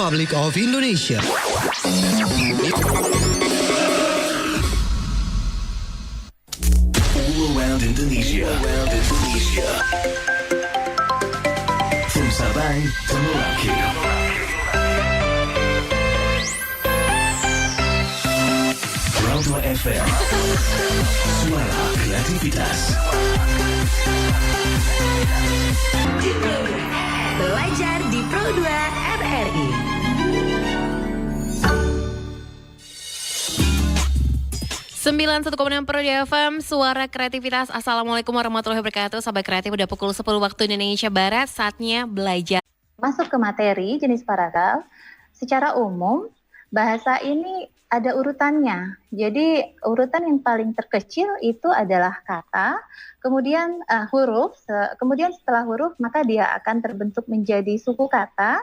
Republic of Indonesia. All around Indonesia. From Sabang to Merauke. Pro2 FM. Suara kreativitas. Belajar di Pro2 RRI. Sembilan 1,6 Pro2 FM, suara kreativitas. Assalamualaikum warahmatullahi wabarakatuh. Sahabat kreatif, udah pukul 10 waktu Indonesia Barat, saatnya belajar. Masuk ke materi jenis paragraf. Secara umum, bahasa ini ada urutannya. Jadi urutan yang paling terkecil itu adalah kata, kemudian huruf, kemudian setelah huruf maka dia akan terbentuk menjadi suku kata.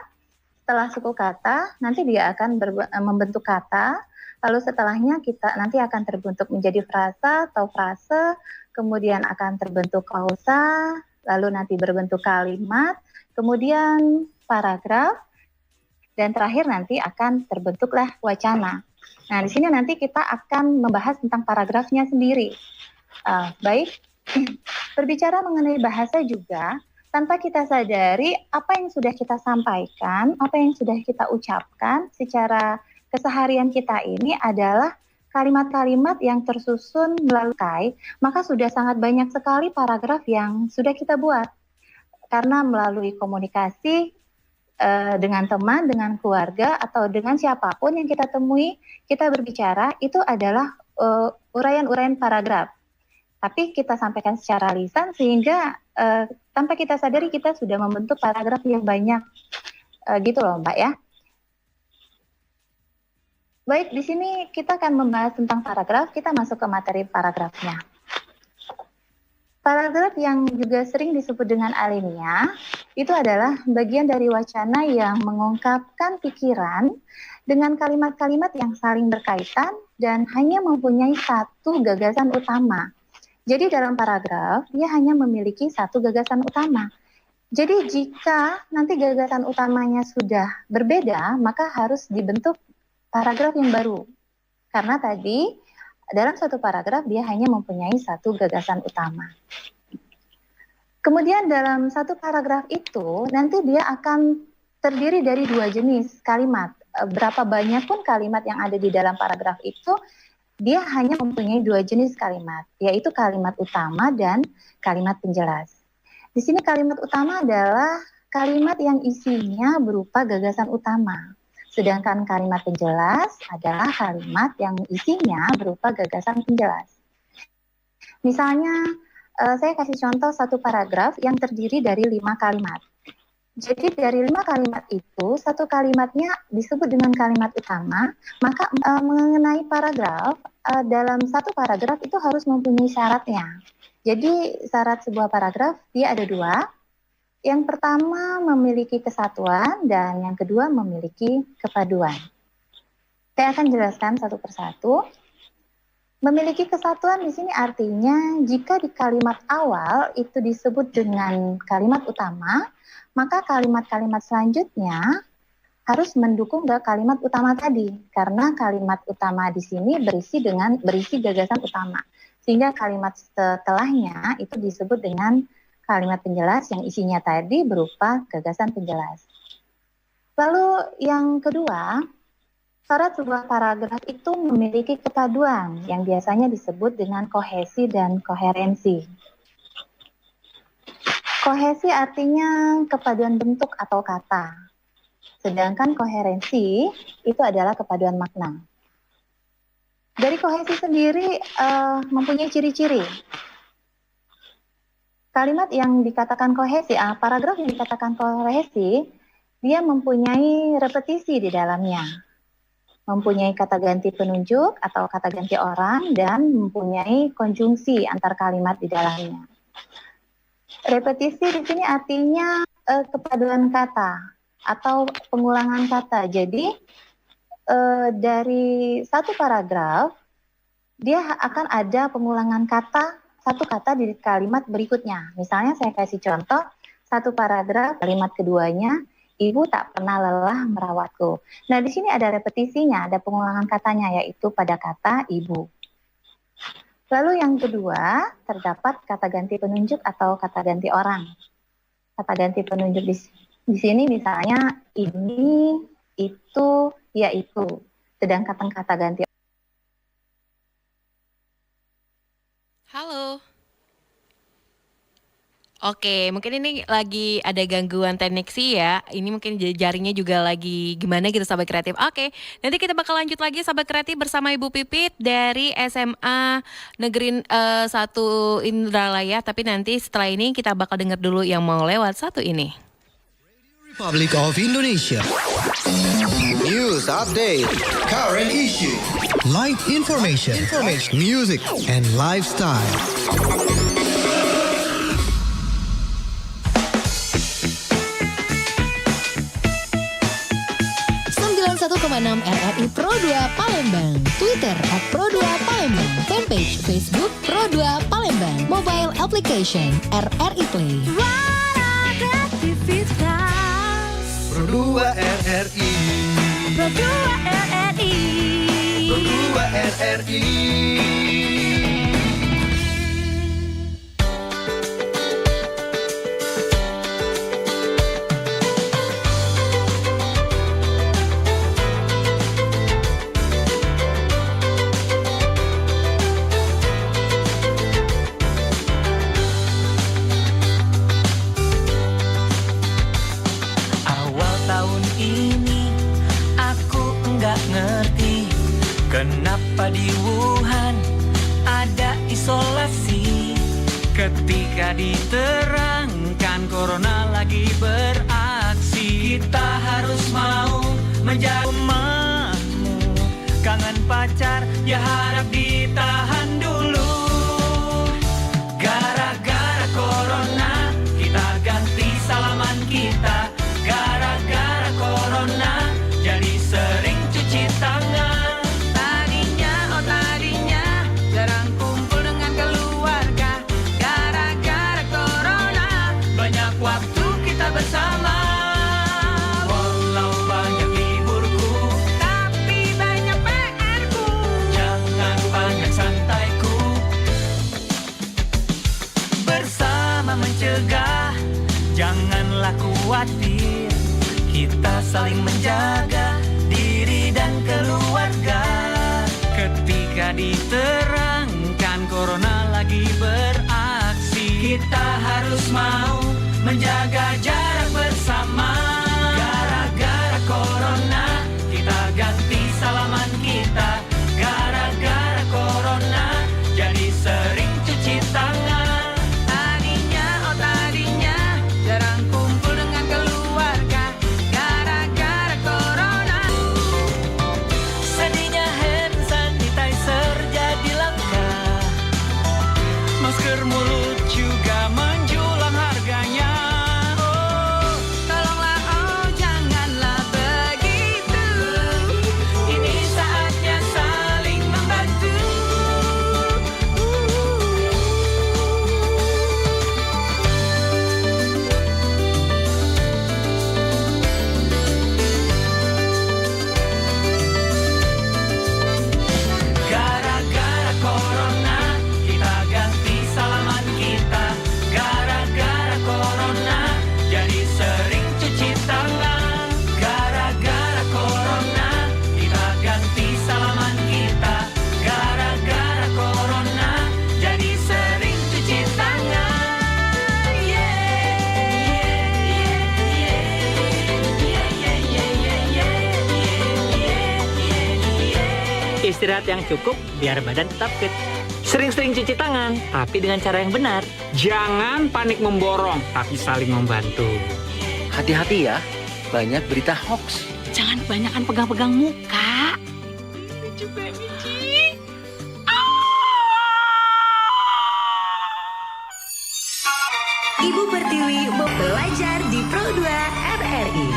Setelah suku kata, nanti dia akan membentuk kata. Lalu setelahnya kita nanti akan terbentuk menjadi frasa atau frase, kemudian akan terbentuk klausa, lalu nanti berbentuk kalimat, kemudian paragraf, dan terakhir nanti akan terbentuklah wacana. Nah, di sini nanti kita akan membahas tentang paragrafnya sendiri. Baik, berbicara mengenai bahasa juga, tanpa kita sadari apa yang sudah kita sampaikan, apa yang sudah kita ucapkan secara keseharian kita ini adalah kalimat-kalimat yang tersusun melalui, maka sudah sangat banyak sekali paragraf yang sudah kita buat. Karena melalui komunikasi dengan teman, dengan keluarga, atau dengan siapapun yang kita temui, kita berbicara, itu adalah uraian-uraian paragraf. Tapi kita sampaikan secara lisan sehingga tanpa kita sadari kita sudah membentuk paragraf yang banyak. Gitu loh Mbak ya. Baik, di sini kita akan membahas tentang paragraf, kita masuk ke materi paragrafnya. Paragraf yang juga sering disebut dengan alinea, itu adalah bagian dari wacana yang mengungkapkan pikiran dengan kalimat-kalimat yang saling berkaitan dan hanya mempunyai satu gagasan utama. Jadi dalam paragraf, dia hanya memiliki satu gagasan utama. Jadi jika nanti gagasan utamanya sudah berbeda, maka harus dibentuk paragraf yang baru. Karena tadi dalam satu paragraf dia hanya mempunyai satu gagasan utama. Kemudian dalam satu paragraf itu nanti dia akan terdiri dari dua jenis kalimat. Berapa banyak pun kalimat yang ada di dalam paragraf itu, dia hanya mempunyai dua jenis kalimat, yaitu kalimat utama dan kalimat penjelas. Di sini kalimat utama adalah kalimat yang isinya berupa gagasan utama. Sedangkan kalimat penjelas adalah kalimat yang isinya berupa gagasan penjelas. Misalnya, saya kasih contoh satu paragraf yang terdiri dari 5 kalimat. Jadi dari 5 kalimat itu, satu kalimatnya disebut dengan kalimat utama, maka mengenai paragraf, dalam satu paragraf itu harus mempunyai syaratnya. Jadi syarat sebuah paragraf, dia ada 2. Yang pertama memiliki kesatuan dan yang kedua memiliki kepaduan. Saya akan jelaskan satu persatu. Memiliki kesatuan di sini artinya jika di kalimat awal itu disebut dengan kalimat utama, maka kalimat-kalimat selanjutnya harus mendukung kalimat utama tadi. Karena kalimat utama di sini berisi gagasan utama. Sehingga kalimat setelahnya itu disebut dengan kalimat penjelas yang isinya tadi berupa gagasan penjelas. Lalu yang kedua, syarat sebuah paragraf itu memiliki kepaduan yang biasanya disebut dengan kohesi dan koherensi. Kohesi artinya kepaduan bentuk atau kata, sedangkan koherensi itu adalah kepaduan makna. Dari kohesi sendiri mempunyai ciri-ciri. Kalimat yang dikatakan kohesi, paragraf yang dikatakan kohesi, dia mempunyai repetisi di dalamnya. Mempunyai kata ganti penunjuk atau kata ganti orang dan mempunyai konjungsi antar kalimat di dalamnya. Repetisi di sini artinya kepaduan kata atau pengulangan kata. Jadi dari satu paragraf, dia akan ada pengulangan kata, satu kata di kalimat berikutnya. Misalnya saya kasih contoh, satu paragraf, kalimat keduanya, Ibu tak pernah lelah merawatku. Nah, di sini ada repetisinya, ada pengulangan katanya, yaitu pada kata ibu. Lalu yang kedua, terdapat kata ganti penunjuk atau kata ganti orang. Kata ganti penunjuk di sini misalnya ini, itu, yaitu. Sedangkan kata ganti. Halo. Oke, mungkin ini lagi ada gangguan teknik sih ya. Ini mungkin jaringnya juga lagi gimana gitu Sahabat Kreatif. Oke, nanti kita bakal lanjut lagi Sahabat Kreatif bersama Ibu Pipit dari SMA Negeri 1 Indralaya. Tapi nanti setelah ini kita bakal dengar dulu yang mau lewat satu ini. Republic of Indonesia. News update, current issue, Live information, music, and lifestyle. 91,6 RRI Pro 2 Palembang. Twitter @Pro2Palembang. Fanpage Facebook Pro 2 Palembang. Mobile application RRI Play. Suara kreativitas Pro 2 RRI, Pro 2 RRI Pro 2 RRI. Awal tahun ini aku enggak ngerti kenapa di Wuhan ada isolasi. Ketika diterangkan corona lagi beraksi, kita harus mau menjaga rumahmu. Kangen pacar ya harap ditahan dulu. Gara-gara corona kita ganti salaman kita. Gara-gara corona jadi sering cuci tangan. Tadinya jarang kumpul dengan keluarga. Gara-gara corona banyak waktu kita bersama. Walau banyak liburku, tapi banyak PR-ku. Jangan banyak santaiku. Bersama mencegah, janganlah khawatir. Kita saling menjaga diri dan keluarga. Ketika diterangkan corona lagi beraksi, kita harus mau menjaga jarak bersama. Gara-gara corona kita ganti salaman kita. Gara-gara corona jadi sering cuci tangan. Tadinya jarang kumpul dengan keluarga. Gara-gara corona sedihnya hand sanitizer jadi langka. Masker mulut juga menjulang harganya. Oh, tolonglah, oh janganlah begitu. Ini saatnya saling membantu. Gara-gara corona kita ganti salaman kita. Gara-gara corona jadi sering cuci tangan. Gara-gara corona kita ganti salaman kita. Gara-gara corona jadi sering cuci tangan. Istirahat yang cukup biar badan tetap fit. Sering-sering cuci tangan, tapi dengan cara yang benar. Jangan panik memborong, tapi saling membantu. Hati-hati ya, banyak berita hoax. Jangan kebanyakan pegang-pegang muka. Ibu Pertiwi mau belajar di Pro 2 RRI.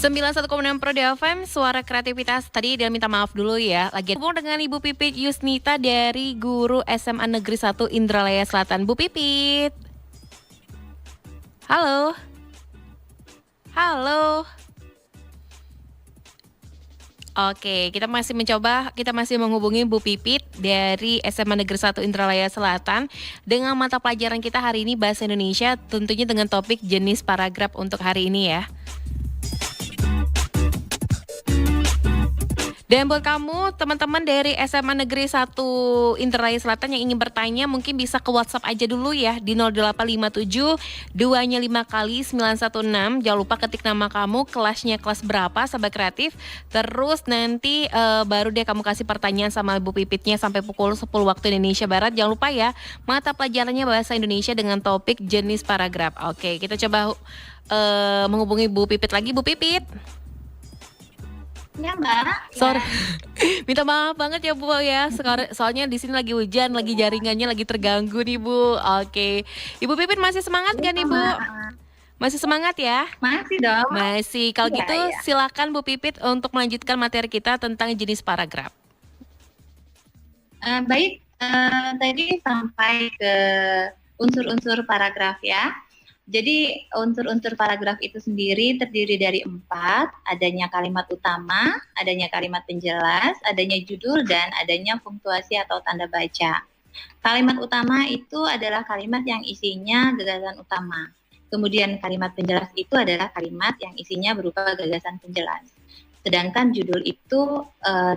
91,6 Pro FM, suara kreativitas. Tadi dia minta maaf dulu ya. Lagi hubung dengan Ibu Pipit Yusnita dari guru SMA Negeri 1 Indralaya Selatan. Bu Pipit. Halo. Halo. Oke, kita masih menghubungi Bu Pipit dari SMA Negeri 1 Indralaya Selatan dengan mata pelajaran kita hari ini Bahasa Indonesia, tentunya dengan topik jenis paragraf untuk hari ini ya. Dan buat kamu teman-teman dari SMA Negeri 1 Indralaya Selatan yang ingin bertanya mungkin bisa ke WhatsApp aja dulu ya di 0857 2-nya 5 kali 916. Jangan lupa ketik nama kamu, kelasnya kelas berapa, Sahabat Kreatif. Terus nanti baru deh kamu kasih pertanyaan sama Bu Pipitnya sampai pukul 10 waktu Indonesia Barat. Jangan lupa ya mata pelajarannya Bahasa Indonesia dengan topik jenis paragraf. Oke, kita coba menghubungi Bu Pipit lagi. Bu Pipit. Ya Mbak. Sorry, minta maaf banget ya Bu ya. Soalnya di sini lagi hujan, lagi jaringannya lagi terganggu nih Bu. Oke, Ibu Pipit masih semangat gak nih Bu? Masih semangat ya? Masih dong. Masih. Kalau Iya, gitu iya. silakan Bu Pipit untuk melanjutkan materi kita tentang jenis paragraf. Baik, tadi sampai ke unsur-unsur paragraf ya. Jadi unsur-unsur paragraf itu sendiri terdiri dari 4, adanya kalimat utama, adanya kalimat penjelas, adanya judul, dan adanya punktuasi atau tanda baca. Kalimat utama itu adalah kalimat yang isinya gagasan utama. Kemudian kalimat penjelas itu adalah kalimat yang isinya berupa gagasan penjelas. Sedangkan judul itu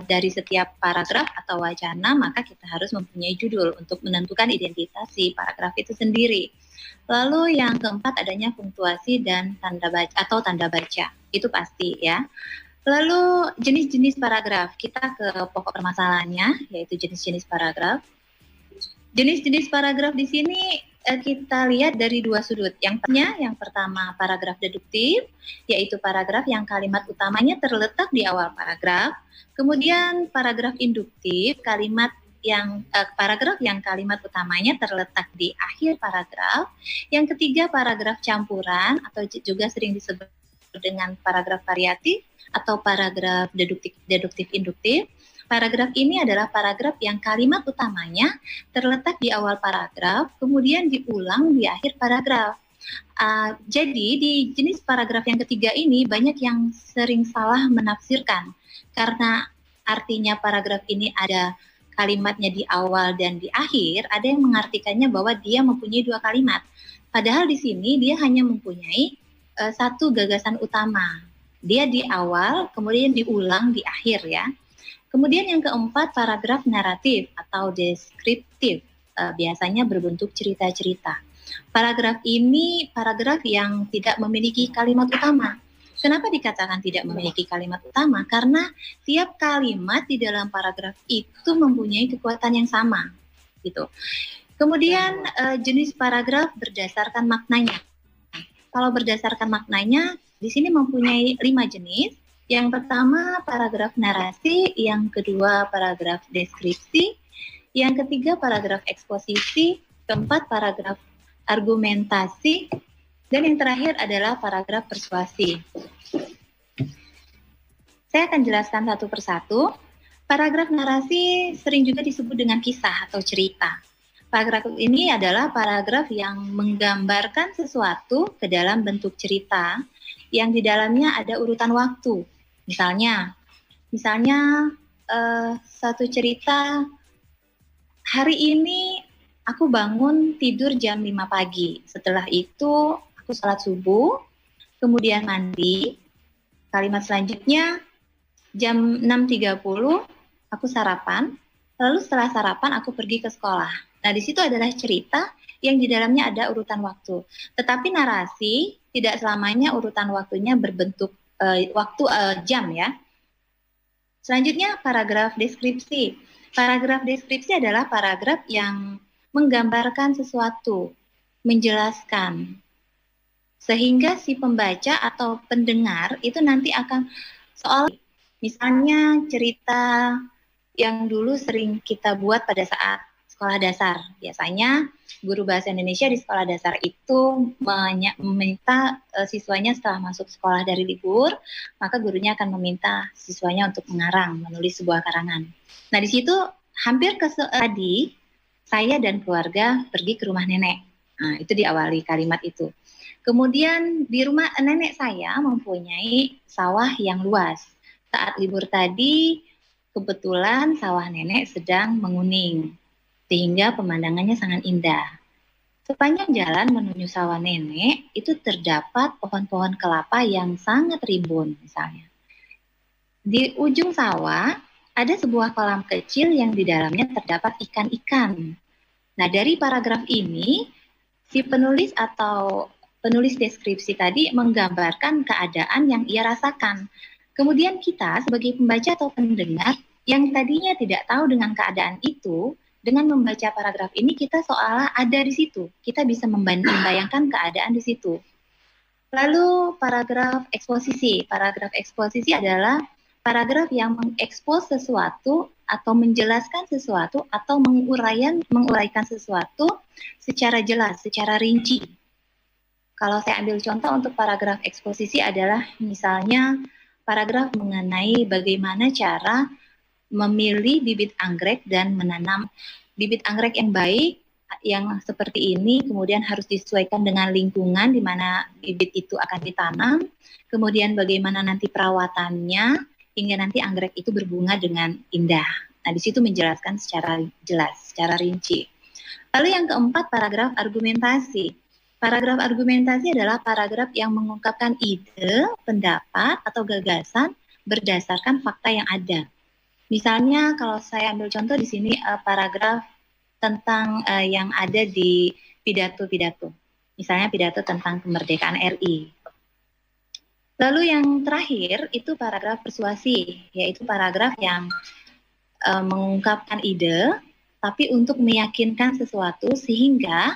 dari setiap paragraf atau wacana, maka kita harus mempunyai judul untuk menentukan identitas si paragraf itu sendiri. Lalu yang keempat adanya punktuasi dan tanda baca atau tanda baca, itu pasti ya. Lalu jenis-jenis paragraf, kita ke pokok permasalahannya, yaitu jenis-jenis paragraf. Jenis-jenis paragraf di sini kita lihat dari 2 sudut. Yang pertama paragraf deduktif, yaitu paragraf yang kalimat utamanya terletak di awal paragraf. Kemudian paragraf induktif, paragraf yang kalimat utamanya terletak di akhir paragraf. Yang ketiga paragraf campuran atau juga sering disebut dengan paragraf variatif atau paragraf deduktif induktif. Paragraf ini adalah paragraf yang kalimat utamanya terletak di awal paragraf, kemudian diulang di akhir paragraf. Jadi di jenis paragraf yang ketiga ini banyak yang sering salah menafsirkan karena artinya paragraf ini ada kalimatnya di awal dan di akhir, ada yang mengartikannya bahwa dia mempunyai 2 kalimat. Padahal di sini dia hanya mempunyai 1 gagasan utama. Dia di awal, kemudian diulang di akhir ya. Kemudian yang keempat paragraf naratif atau deskriptif, biasanya berbentuk cerita-cerita. Paragraf ini paragraf yang tidak memiliki kalimat utama. Kenapa dikatakan tidak memiliki kalimat utama? Karena tiap kalimat di dalam paragraf itu mempunyai kekuatan yang sama, gitu. Kemudian jenis paragraf berdasarkan maknanya. Kalau berdasarkan maknanya, di sini mempunyai 5 jenis. Yang pertama paragraf narasi, yang kedua paragraf deskripsi, yang ketiga paragraf eksposisi, keempat paragraf argumentasi, dan yang terakhir adalah paragraf persuasi. Saya akan jelaskan satu persatu. Paragraf narasi sering juga disebut dengan kisah atau cerita. Paragraf ini adalah paragraf yang menggambarkan sesuatu ke dalam bentuk cerita yang di dalamnya ada urutan waktu. Misalnya satu cerita, hari ini aku bangun tidur jam 5 pagi. Setelah itu aku salat subuh, kemudian mandi. Kalimat selanjutnya, jam 6.30 aku sarapan, lalu setelah sarapan aku pergi ke sekolah. Nah, di situ adalah cerita yang di dalamnya ada urutan waktu. Tetapi narasi tidak selamanya urutan waktunya berbentuk jam ya. Selanjutnya paragraf deskripsi. Paragraf deskripsi adalah paragraf yang menggambarkan sesuatu, menjelaskan, sehingga si pembaca atau pendengar itu nanti akan misalnya cerita yang dulu sering kita buat pada saat sekolah dasar. Biasanya guru bahasa Indonesia di sekolah dasar itu meminta siswanya setelah masuk sekolah dari libur, maka gurunya akan meminta siswanya untuk mengarang, menulis sebuah karangan. Nah, di situ hampir tadi saya dan keluarga pergi ke rumah nenek. Nah, itu diawali kalimat itu. Kemudian di rumah nenek saya mempunyai sawah yang luas. Saat libur tadi, kebetulan sawah nenek sedang menguning, sehingga pemandangannya sangat indah. Sepanjang jalan menuju sawah nenek, itu terdapat pohon-pohon kelapa yang sangat rimbun misalnya. Di ujung sawah, ada sebuah kolam kecil yang di dalamnya terdapat ikan-ikan. Nah, dari paragraf ini, si penulis atau penulis deskripsi tadi menggambarkan keadaan yang ia rasakan. Kemudian kita sebagai pembaca atau pendengar yang tadinya tidak tahu dengan keadaan itu, dengan membaca paragraf ini kita seolah ada di situ. Kita bisa membayangkan keadaan di situ. Lalu paragraf eksposisi. Paragraf eksposisi adalah paragraf yang mengekspos sesuatu atau menjelaskan sesuatu atau menguraikan sesuatu secara jelas, secara rinci. Kalau saya ambil contoh untuk paragraf eksposisi adalah misalnya paragraf mengenai bagaimana cara memilih bibit anggrek dan menanam bibit anggrek yang baik, yang seperti ini, kemudian harus disesuaikan dengan lingkungan di mana bibit itu akan ditanam, kemudian bagaimana nanti perawatannya, hingga nanti anggrek itu berbunga dengan indah. Nah, di situ menjelaskan secara jelas, secara rinci. Lalu yang keempat, paragraf argumentasi. Paragraf argumentasi adalah paragraf yang mengungkapkan ide, pendapat, atau gagasan berdasarkan fakta yang ada. Misalnya kalau saya ambil contoh di sini paragraf tentang yang ada di pidato-pidato. Misalnya pidato tentang kemerdekaan RI. Lalu yang terakhir itu paragraf persuasi, yaitu paragraf yang mengungkapkan ide, tapi untuk meyakinkan sesuatu sehingga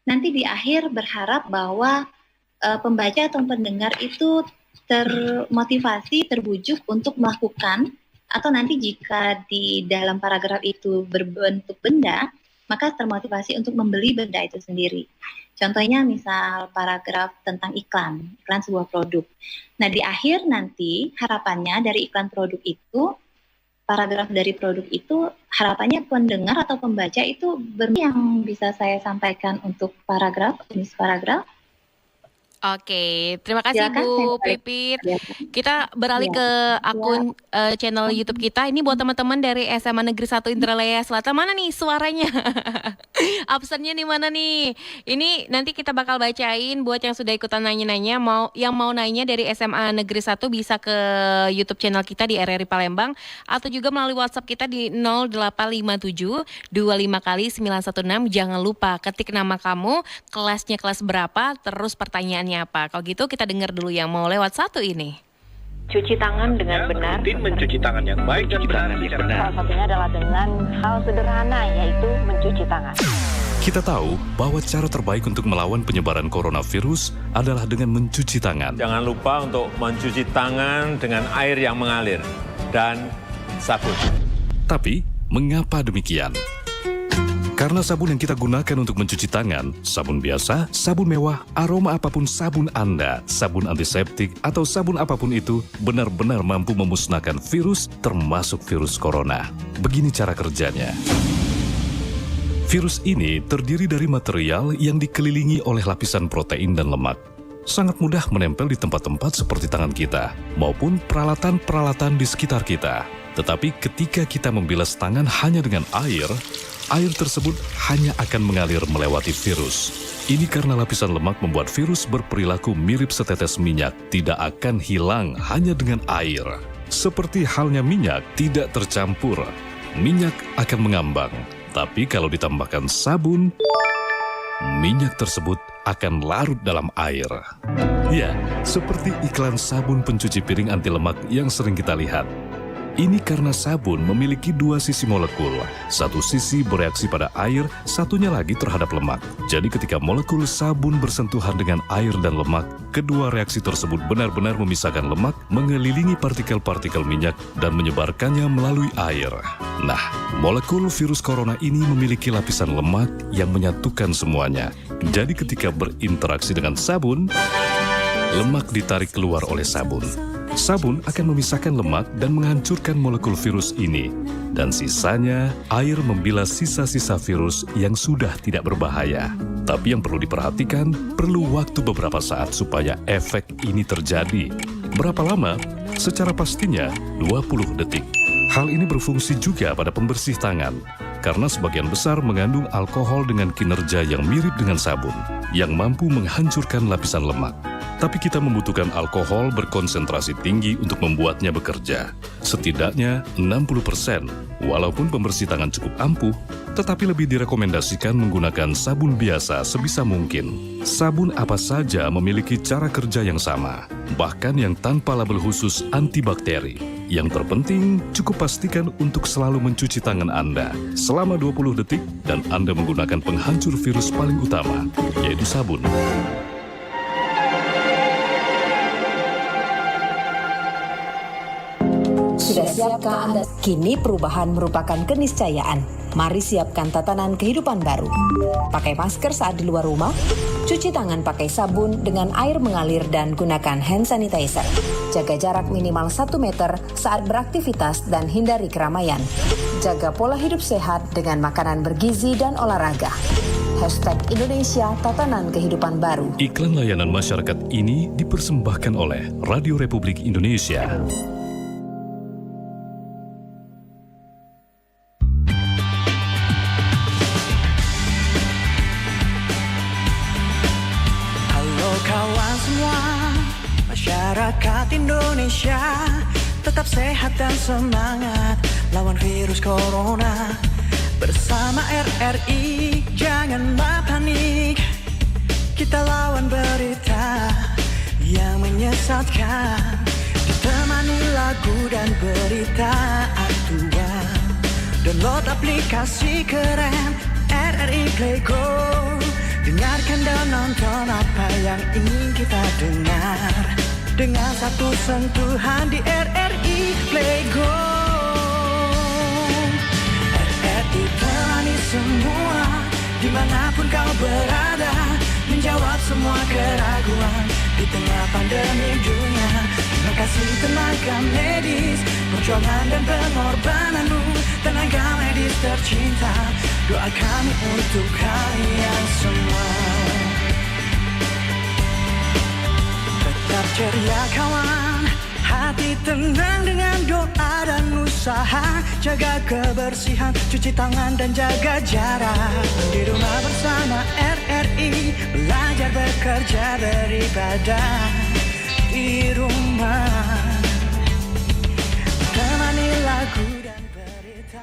nanti di akhir berharap bahwa pembaca atau pendengar itu termotivasi, terbujuk untuk melakukan, atau nanti jika di dalam paragraf itu berbentuk benda, maka termotivasi untuk membeli benda itu sendiri. Contohnya misal paragraf tentang iklan sebuah produk. Nah, di akhir nanti harapannya dari iklan produk itu, paragraf dari produk itu, harapannya pendengar atau pembaca itu yang bisa saya sampaikan untuk jenis paragraf. Oke, terima kasih Silakan, Bu Pipit. Kita beralih ke akun channel YouTube kita. Ini buat teman-teman dari SMA Negeri 1 Indralaya Selatan. Mana nih suaranya? Absennya di mana nih? Ini nanti kita bakal bacain buat yang sudah ikutan nanya-nanya. Yang mau nanya dari SMA Negeri 1 bisa ke YouTube channel kita di RRI Palembang atau juga melalui WhatsApp kita di 0857 25 kali 916. Jangan lupa ketik nama kamu, kelasnya kelas berapa, terus pertanyaannya apa. Kalau gitu kita dengar dulu yang mau lewat satu ini. Cuci tangan dengan benar. Rutin mencuci tangan yang baik dan benar. Salah satunya adalah dengan hal sederhana, yaitu mencuci tangan. Kita tahu bahwa cara terbaik untuk melawan penyebaran coronavirus adalah dengan mencuci tangan. Jangan lupa untuk mencuci tangan dengan air yang mengalir dan sabun. Tapi, mengapa demikian? Karena sabun yang kita gunakan untuk mencuci tangan, sabun biasa, sabun mewah, aroma apapun sabun Anda, sabun antiseptik, atau sabun apapun itu, benar-benar mampu memusnahkan virus, termasuk virus corona. Begini cara kerjanya. Virus ini terdiri dari material yang dikelilingi oleh lapisan protein dan lemak. Sangat mudah menempel di tempat-tempat seperti tangan kita, maupun peralatan-peralatan di sekitar kita. Tetapi ketika kita membilas tangan hanya dengan air tersebut hanya akan mengalir melewati virus. Ini karena lapisan lemak membuat virus berperilaku mirip setetes minyak, tidak akan hilang hanya dengan air. Seperti halnya minyak tidak tercampur, minyak akan mengambang. Tapi kalau ditambahkan sabun, minyak tersebut akan larut dalam air. Ya, seperti iklan sabun pencuci piring anti lemak yang sering kita lihat. Ini karena sabun memiliki dua sisi molekul. Satu sisi bereaksi pada air, satunya lagi terhadap lemak. Jadi ketika molekul sabun bersentuhan dengan air dan lemak, kedua reaksi tersebut benar-benar memisahkan lemak, mengelilingi partikel-partikel minyak, dan menyebarkannya melalui air. Nah, molekul virus corona ini memiliki lapisan lemak yang menyatukan semuanya. Jadi ketika berinteraksi dengan sabun, lemak ditarik keluar oleh sabun. Sabun akan memisahkan lemak dan menghancurkan molekul virus ini. Dan sisanya, air membilas sisa-sisa virus yang sudah tidak berbahaya. Tapi yang perlu diperhatikan, perlu waktu beberapa saat supaya efek ini terjadi. Berapa lama? Secara pastinya 20 detik. Hal ini berfungsi juga pada pembersih tangan, karena sebagian besar mengandung alkohol dengan kinerja yang mirip dengan sabun, yang mampu menghancurkan lapisan lemak. Tapi kita membutuhkan alkohol berkonsentrasi tinggi untuk membuatnya bekerja. Setidaknya 60%, walaupun pembersih tangan cukup ampuh, tetapi lebih direkomendasikan menggunakan sabun biasa sebisa mungkin. Sabun apa saja memiliki cara kerja yang sama, bahkan yang tanpa label khusus antibakteri. Yang terpenting, cukup pastikan untuk selalu mencuci tangan Anda selama 20 detik dan Anda menggunakan penghancur virus paling utama, yaitu sabun. Sudah siapkah Anda? Kini perubahan merupakan keniscayaan. Mari siapkan tatanan kehidupan baru. Pakai masker saat di luar rumah, cuci tangan pakai sabun dengan air mengalir dan gunakan hand sanitizer. Jaga jarak minimal 1 meter saat beraktivitas dan hindari keramaian. Jaga pola hidup sehat dengan makanan bergizi dan olahraga. #Indonesia Tatanan Kehidupan Baru. Iklan layanan masyarakat ini dipersembahkan oleh Radio Republik Indonesia. Masyarakat Indonesia tetap sehat dan semangat lawan virus corona. Bersama RRI jangan panik, kita lawan berita yang menyesatkan. Ditemani lagu dan berita aktual. Download aplikasi keren RRI Play Go. Dengarkan dan nonton apa yang ingin kita dengar dengan satu sentuhan di RRI Play Go. RRI temani semua dimanapun kau berada, menjawab semua keraguan di tengah pandemi dunia. Terima kasih tenaga medis, perjuangan dan pengorbananmu. Tenaga medis tercinta, doa kami untuk kalian semua. Tetap ceria kawan, hati tenang dengan doa dan usaha. Jaga kebersihan, cuci tangan dan jaga jarak. Di rumah bersama RRI, belajar bekerja beribadah di rumah. Temani lagu dan berita.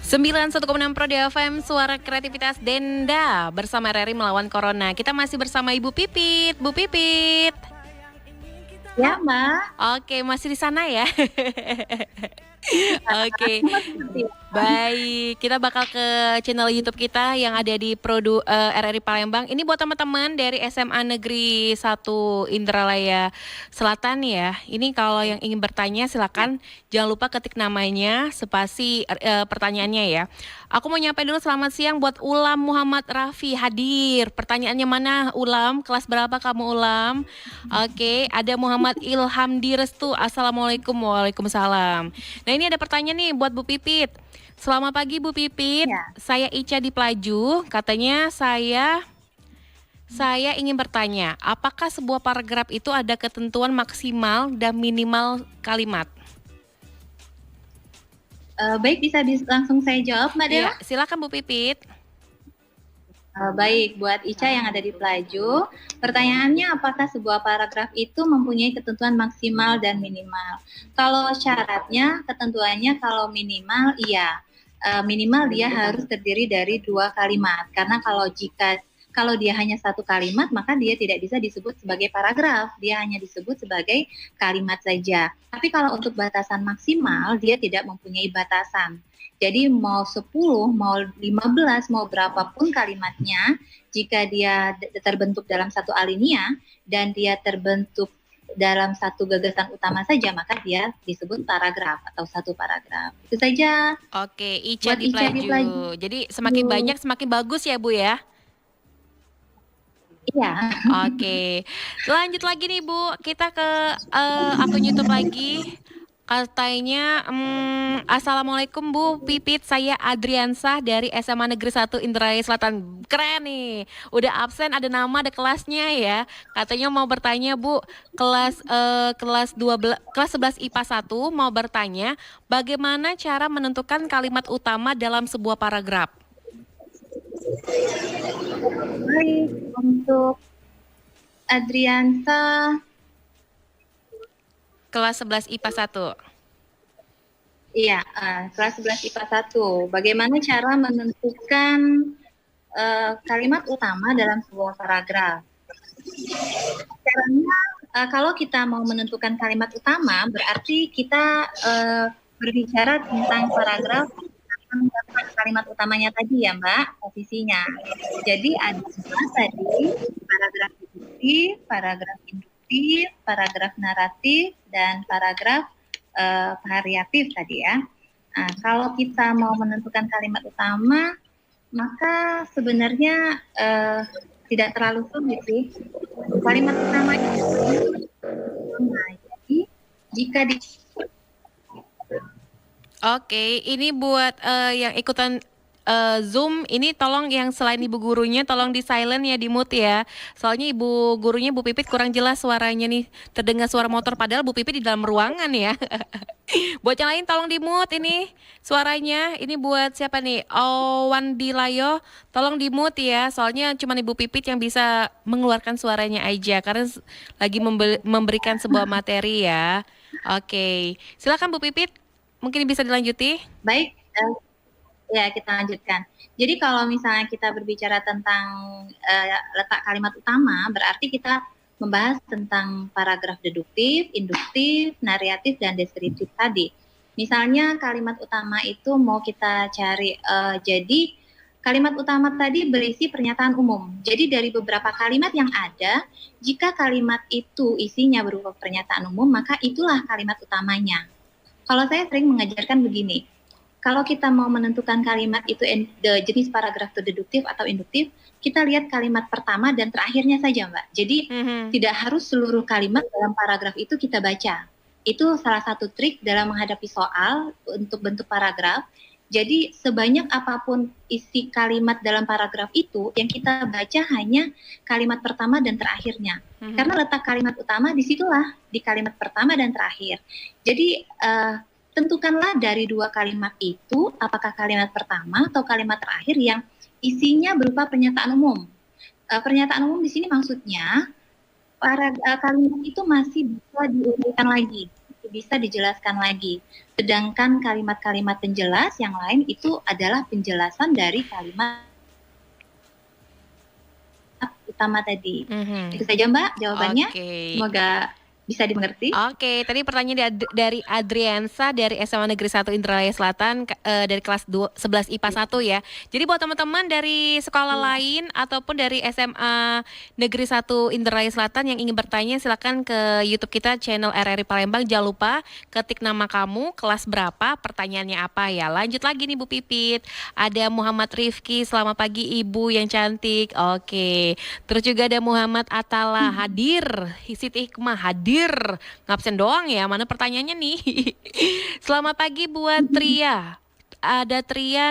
91,6 Pro FM, suara kreativitas Denda bersama RRI melawan Corona. Kita masih bersama Ibu Pipit. Bu Pipit. Ya, Ma. Oke, masih di sana ya. Oke, baik. Kita bakal ke channel YouTube kita yang ada di RRI Palembang. Ini buat teman-teman dari SMA Negeri 1 Indralaya Selatan ya. Ini kalau yang ingin bertanya silakan jangan lupa ketik namanya, spasi pertanyaannya ya. Aku mau nyampe dulu selamat siang buat Ulam Muhammad Rafi hadir. Pertanyaannya mana Ulam? Kelas berapa kamu Ulam? Oke, ada Muhammad Ilham Direstu. Assalamualaikum. Waalaikumsalam. Nah ini ada pertanyaan nih buat Bu Pipit. Selamat pagi Bu Pipit. Ya. Saya Ica di Pelaju. Katanya saya ingin bertanya, apakah sebuah paragraf itu ada ketentuan maksimal dan minimal kalimat? Baik, bisa langsung saya jawab, Mbak Dewa? Ya, silakan Bu Pipit. Baik, buat Ica yang ada di Pelaju, pertanyaannya apakah sebuah paragraf itu mempunyai ketentuan maksimal dan minimal? Kalau syaratnya, ketentuannya kalau minimal, iya. Minimal dia harus terdiri dari 2 kalimat, karena kalau dia hanya 1 kalimat, maka dia tidak bisa disebut sebagai paragraf, dia hanya disebut sebagai kalimat saja. Tapi kalau untuk batasan maksimal, dia tidak mempunyai batasan. Jadi mau 10, mau 15, mau berapapun kalimatnya, jika dia terbentuk dalam satu alinea dan dia terbentuk dalam satu gagasan utama saja, maka dia disebut paragraf atau 1 paragraf. Itu saja. Oke, Ica di Pelaju. Jadi semakin banyak semakin bagus ya Bu ya? Iya. Oke, lanjut lagi nih Bu, kita ke akun YouTube lagi. Katanya, Assalamualaikum Bu Pipit, saya Adriansah dari SMA Negeri 1 Indralaya Selatan. Keren nih, udah absen, ada nama, ada kelasnya ya. Katanya mau bertanya Bu, kelas 11 IPA 1 mau bertanya, bagaimana cara menentukan kalimat utama dalam sebuah paragraf? Baik, untuk Adriansa kelas 11 IPA 1. Iya, kelas 11 IPA 1. Bagaimana cara menentukan kalimat utama dalam sebuah paragraf? Caranya, kalau kita mau menentukan kalimat utama, berarti kita berbicara tentang paragraf kalimat utamanya tadi ya Mbak, posisinya. Jadi ada tadi paragraf deduktif, paragraf induktif, paragraf naratif, dan paragraf variatif tadi ya. Nah, kalau kita mau menentukan kalimat utama, maka sebenarnya tidak terlalu sulit sih. Kalimat utama itu, jadi jika di Oke, ini buat yang ikutan Zoom, ini tolong yang selain ibu gurunya tolong di silent ya, di mute ya. Soalnya ibu gurunya Bu Pipit kurang jelas suaranya nih, terdengar suara motor padahal Bu Pipit di dalam ruangan ya. Buat yang lain tolong di mute ini suaranya. Ini buat siapa nih? Owan Dilayo, tolong di mute ya. Soalnya cuma Ibu Pipit yang bisa mengeluarkan suaranya aja karena lagi memberikan sebuah materi ya. Oke, silakan Bu Pipit. Mungkin bisa dilanjuti? Baik, ya kita lanjutkan. Jadi kalau misalnya kita berbicara tentang letak kalimat utama, berarti kita membahas tentang paragraf deduktif, induktif, naratif, dan deskriptif tadi. Misalnya kalimat utama itu mau kita cari, jadi kalimat utama tadi berisi pernyataan umum. Jadi dari beberapa kalimat yang ada, jika kalimat itu isinya berupa pernyataan umum, maka itulah kalimat utamanya. Kalau saya sering mengajarkan begini, kalau kita mau menentukan kalimat itu jenis paragraf itu deduktif atau induktif, kita lihat kalimat pertama dan terakhirnya saja, Mbak. Jadi tidak harus seluruh kalimat dalam paragraf itu kita baca. Itu salah satu trik dalam menghadapi soal untuk bentuk paragraf. Jadi sebanyak apapun isi kalimat dalam paragraf itu, yang kita baca hanya kalimat pertama dan terakhirnya. Karena letak kalimat utama disitulah, di kalimat pertama dan terakhir. Jadi tentukanlah dari dua kalimat itu, apakah kalimat pertama atau kalimat terakhir yang isinya berupa pernyataan umum. Pernyataan umum di sini maksudnya kalimat itu masih bisa diuraikan lagi, bisa dijelaskan lagi. Sedangkan kalimat-kalimat penjelas yang lain itu adalah penjelasan dari kalimat utama tadi. Itu saja Mbak jawabannya. Semoga bisa dimengerti. Oke, tadi pertanyaan dari Adriansa dari SMA Negeri 1 Indralaya Selatan dari kelas 11 IPA 1 ya. Jadi buat teman-teman dari sekolah lain ataupun dari SMA Negeri 1 Indralaya Selatan yang ingin bertanya, silakan ke YouTube kita channel RRI Palembang. Jangan lupa ketik nama kamu, kelas berapa, pertanyaannya apa ya. Lanjut lagi nih Bu Pipit. Ada Muhammad Rifki, selamat pagi Ibu yang cantik. Oke. Terus juga ada Muhammad Atala hadir, Siti Hikmah hadir. Ngabsen doang ya, mana pertanyaannya nih. Selamat pagi buat Tria. Ada Tria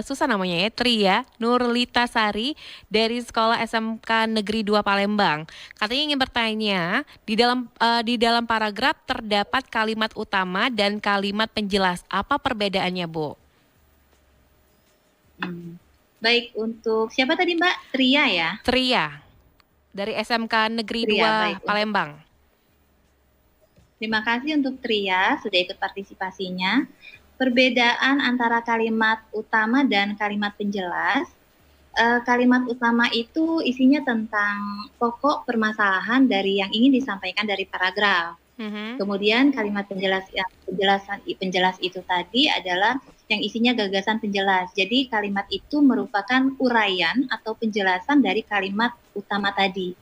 susah namanya ya, Tria Nurlitasari dari sekolah SMK Negeri 2 Palembang. Katanya ingin bertanya, di dalam paragraf terdapat kalimat utama dan kalimat penjelas. Apa perbedaannya, Bu? Baik, untuk siapa tadi Mbak? Tria ya? Tria. Dari SMK Negeri 2 Palembang. Terima kasih untuk Tria sudah ikut partisipasinya. Perbedaan antara kalimat utama dan kalimat penjelas. Kalimat utama itu isinya tentang pokok permasalahan dari yang ingin disampaikan dari paragraf. Kemudian kalimat penjelas itu tadi adalah yang isinya gagasan penjelas. Jadi kalimat itu merupakan uraian atau penjelasan dari kalimat utama tadi.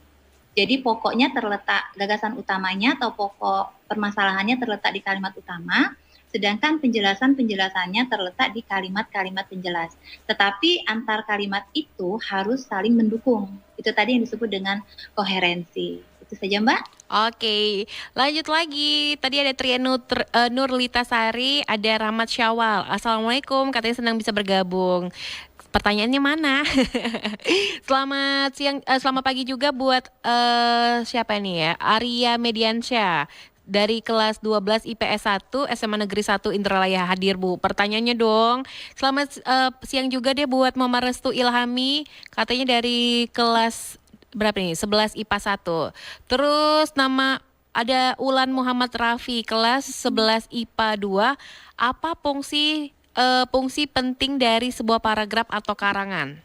Jadi pokoknya terletak, gagasan utamanya atau pokok permasalahannya terletak di kalimat utama, sedangkan penjelasannya terletak di kalimat-kalimat penjelas. Tetapi antar kalimat itu harus saling mendukung. Itu tadi yang disebut dengan koherensi. Itu saja Mbak. Oke, lanjut lagi. Tadi ada Tria Nurlita Sari, ada Rahmat Syawal. Assalamualaikum, katanya senang bisa bergabung. Pertanyaannya mana? Selamat siang, selamat pagi juga buat siapa nih ya? Arya Mediansyah dari kelas 12 IPS 1 SMA Negeri 1 Indralaya hadir Bu. Pertanyaannya dong. Selamat siang juga deh buat Mama Restu Ilhami, katanya dari kelas berapa nih? 11 IPA 1. Terus nama ada Ulan Muhammad Rafi kelas 11 IPA 2. Apa fungsi penting dari sebuah paragraf atau karangan?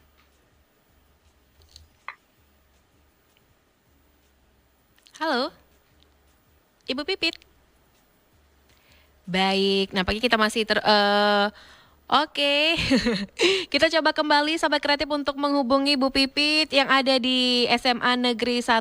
Halo, Ibu Pipit. Baik, nampaknya kita masih Oke, kita coba kembali Sahabat Kreatif untuk menghubungi Bu Pipit yang ada di SMA Negeri 1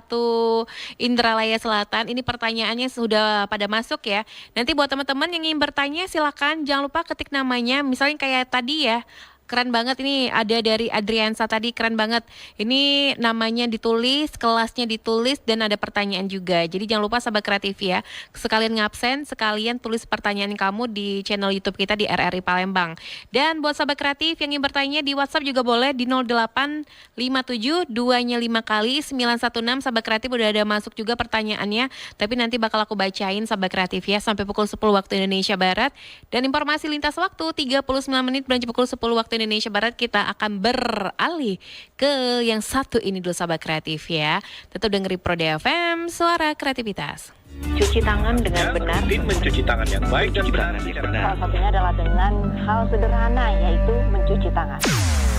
Indralaya Selatan. Ini pertanyaannya sudah pada masuk ya. Nanti buat teman-teman yang ingin bertanya silakan jangan lupa ketik namanya. Misalnya kayak tadi ya. Keren banget ini ada dari Adriansa tadi, keren banget. Ini namanya ditulis, kelasnya ditulis dan ada pertanyaan juga. Jadi jangan lupa Sahabat Kreatif ya. Sekalian ngabsen, sekalian tulis pertanyaan kamu di channel YouTube kita di RRI Palembang. Dan buat Sahabat Kreatif yang ingin bertanya di WhatsApp juga boleh di 0857 2-nya 5 kali 916. Sahabat Kreatif udah ada masuk juga pertanyaannya. Tapi nanti bakal aku bacain Sahabat Kreatif ya sampai pukul 10 waktu Indonesia Barat. Dan informasi lintas waktu 39 menit berlanjut pukul 10 waktu Indonesia Barat kita akan beralih ke yang satu ini dulu Sahabat Kreatif ya. Tetap dengerin Pro FM, suara kreativitas. Cuci tangan dengan benar. Mencuci tangan yang baik dan benar. Salah satunya adalah dengan hal sederhana, yaitu mencuci tangan.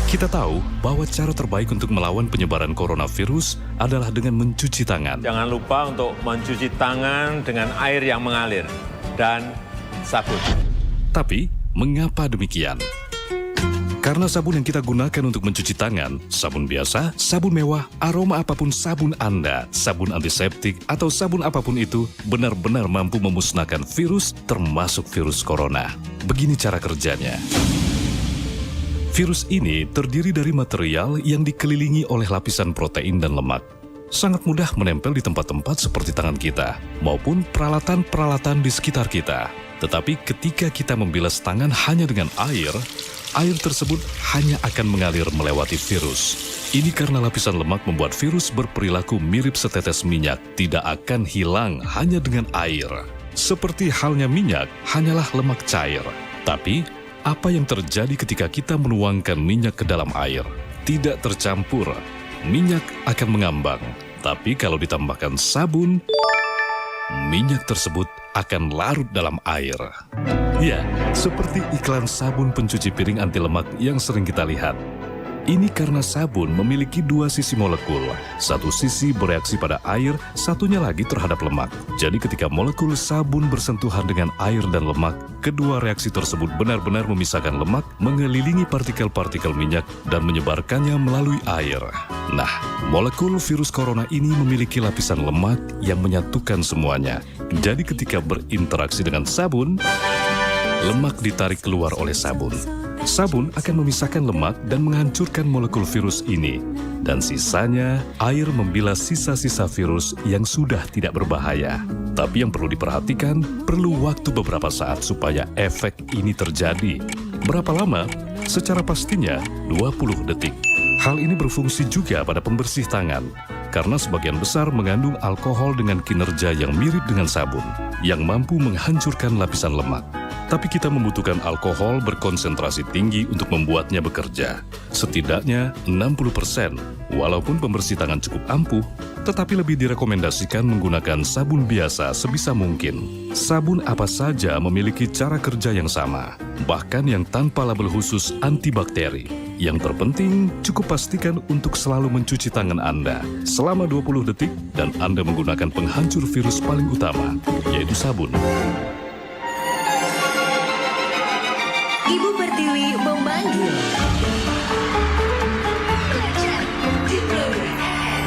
Kita tahu bahwa cara terbaik untuk melawan penyebaran coronavirus adalah dengan mencuci tangan. Jangan lupa untuk mencuci tangan dengan air yang mengalir dan sabun. Tapi, mengapa demikian? Karena sabun yang kita gunakan untuk mencuci tangan, sabun biasa, sabun mewah, aroma apapun sabun Anda, sabun antiseptik, atau sabun apapun itu, benar-benar mampu memusnahkan virus, termasuk virus corona. Begini cara kerjanya. Virus ini terdiri dari material yang dikelilingi oleh lapisan protein dan lemak. Sangat mudah menempel di tempat-tempat seperti tangan kita, maupun peralatan-peralatan di sekitar kita. Tetapi ketika kita membilas tangan hanya dengan air tersebut hanya akan mengalir melewati virus. Ini karena lapisan lemak membuat virus berperilaku mirip setetes minyak, tidak akan hilang hanya dengan air. Seperti halnya minyak, hanyalah lemak cair. Tapi, apa yang terjadi ketika kita menuangkan minyak ke dalam air? Tidak tercampur, minyak akan mengambang. Tapi kalau ditambahkan sabun, minyak tersebut akan larut dalam air. Ya, seperti iklan sabun pencuci piring anti lemak yang sering kita lihat. Ini karena sabun memiliki dua sisi molekul. Satu sisi bereaksi pada air, satunya lagi terhadap lemak. Jadi ketika molekul sabun bersentuhan dengan air dan lemak, kedua reaksi tersebut benar-benar memisahkan lemak, mengelilingi partikel-partikel minyak, dan menyebarkannya melalui air. Nah, molekul virus corona ini memiliki lapisan lemak yang menyatukan semuanya. Jadi ketika berinteraksi dengan sabun, lemak ditarik keluar oleh sabun. Sabun akan memisahkan lemak dan menghancurkan molekul virus ini. Dan sisanya, air membilas sisa-sisa virus yang sudah tidak berbahaya. Tapi yang perlu diperhatikan, perlu waktu beberapa saat supaya efek ini terjadi. Berapa lama? Secara pastinya, 20 detik. Hal ini berfungsi juga pada pembersih tangan. Karena sebagian besar mengandung alkohol dengan kinerja yang mirip dengan sabun, yang mampu menghancurkan lapisan lemak. Tapi kita membutuhkan alkohol berkonsentrasi tinggi untuk membuatnya bekerja. Setidaknya 60%, walaupun pembersih tangan cukup ampuh, tetapi lebih direkomendasikan menggunakan sabun biasa sebisa mungkin. Sabun apa saja memiliki cara kerja yang sama, bahkan yang tanpa label khusus antibakteri. Yang terpenting, cukup pastikan untuk selalu mencuci tangan Anda selama 20 detik dan Anda menggunakan penghancur virus paling utama, yaitu sabun. Ibu Pertiwi memanggil.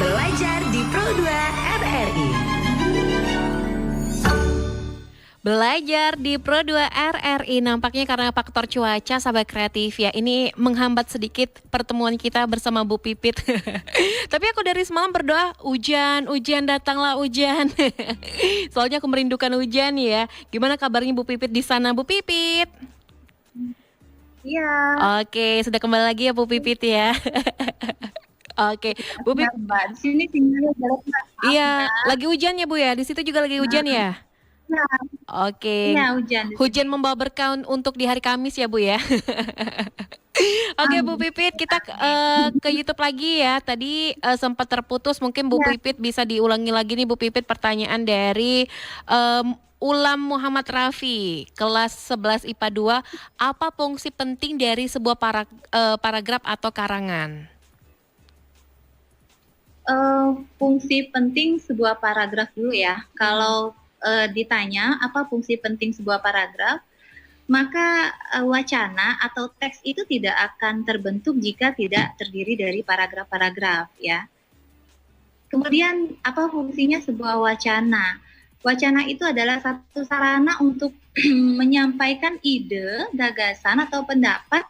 Belajar di Pro 2 RRI. Belajar di Pro 2 RRI nampaknya karena faktor cuaca sahabat kreatif ya. Ini menghambat sedikit pertemuan kita bersama Bu Pipit. Tapi aku dari semalam berdoa hujan datanglah hujan. Soalnya aku merindukan hujan ya. Gimana kabarnya Bu Pipit di sana Bu Pipit? Iya. Oke, sudah kembali lagi ya Bu Pipit ya. Oke, Bu Pipit. Di sini sinyalnya jelek. Iya, lagi hujan ya Bu ya. Di situ juga lagi hujan ya. Oke. Iya, hujan. Hujan membawa berkah untuk di hari Kamis ya Bu ya. Oke Bu Pipit, kita ke YouTube lagi ya. Tadi sempat terputus, mungkin Bu Pipit bisa diulangi lagi nih Bu Pipit pertanyaan dari Ulam Muhammad Rafi, kelas 11 IPA 2. Apa fungsi penting dari sebuah paragraf atau karangan? Fungsi penting sebuah paragraf dulu ya. Kalau ditanya apa fungsi penting sebuah paragraf, maka wacana atau teks itu tidak akan terbentuk jika tidak terdiri dari paragraf-paragraf ya. Kemudian apa fungsinya sebuah wacana? Wacana itu adalah satu sarana untuk menyampaikan ide, gagasan atau pendapat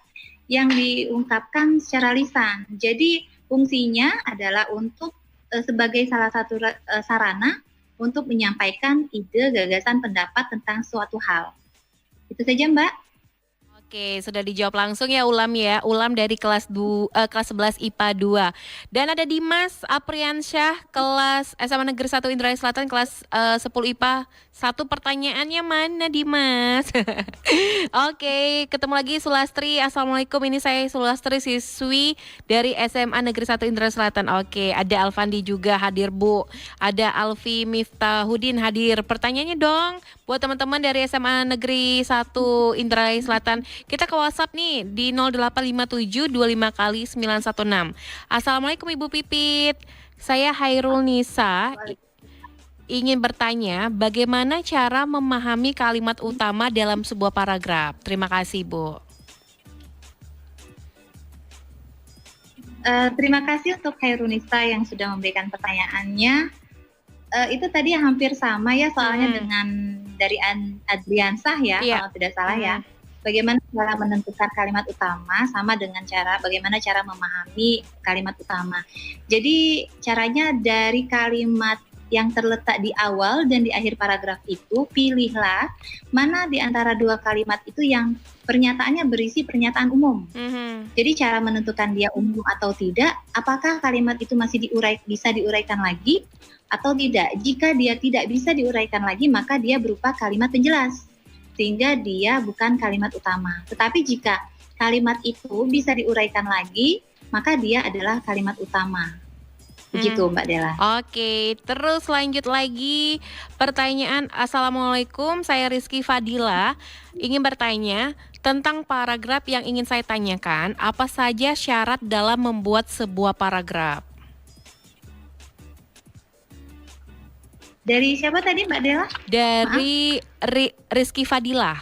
yang diungkapkan secara lisan. Jadi fungsinya adalah untuk sebagai salah satu sarana untuk menyampaikan ide, gagasan, pendapat tentang suatu hal. Itu saja Mbak. Oke, sudah dijawab langsung ya Ulam ya. Ulam dari kelas 11 IPA 2. Dan ada Dimas Apriansyah kelas SMA Negeri 1 Indralaya Selatan kelas 10 IPA 1. Pertanyaannya mana Dimas? Oke, ketemu lagi Sulastri. Assalamualaikum, ini saya Sulastri, siswi dari SMA Negeri 1 Indralaya Selatan. Oke, ada Alfandi juga hadir Bu. Ada Alfi Miftahudin hadir. Pertanyaannya dong buat teman-teman dari SMA Negeri 1 Indralaya Selatan. Kita ke WhatsApp nih di 0857 25 kali 916. Assalamualaikum Ibu Pipit. Saya Hairul Nisa ingin bertanya bagaimana cara memahami kalimat utama dalam sebuah paragraf. Terima kasih Bu. Terima kasih untuk Hairul Nisa yang sudah memberikan pertanyaannya. Itu tadi hampir sama ya soalnya dengan dari Adriansah ya, kalau tidak salah ya. Bagaimana cara menentukan kalimat utama sama dengan bagaimana cara memahami kalimat utama. Jadi caranya dari kalimat yang terletak di awal dan di akhir paragraf itu, pilihlah mana di antara dua kalimat itu yang pernyataannya berisi pernyataan umum. Jadi cara menentukan dia umum atau tidak, apakah kalimat itu masih bisa diuraikan lagi atau tidak. Jika dia tidak bisa diuraikan lagi, maka dia berupa kalimat penjelas, sehingga dia bukan kalimat utama. Tetapi jika kalimat itu bisa diuraikan lagi, maka dia adalah kalimat utama. Begitu Mbak Dela. Oke, terus lanjut lagi pertanyaan. Assalamualaikum, saya Rizky Fadila. Ingin bertanya tentang paragraf yang ingin saya tanyakan. Apa saja syarat dalam membuat sebuah paragraf? Dari siapa tadi Mbak Dela? Dari Rizky Fadila.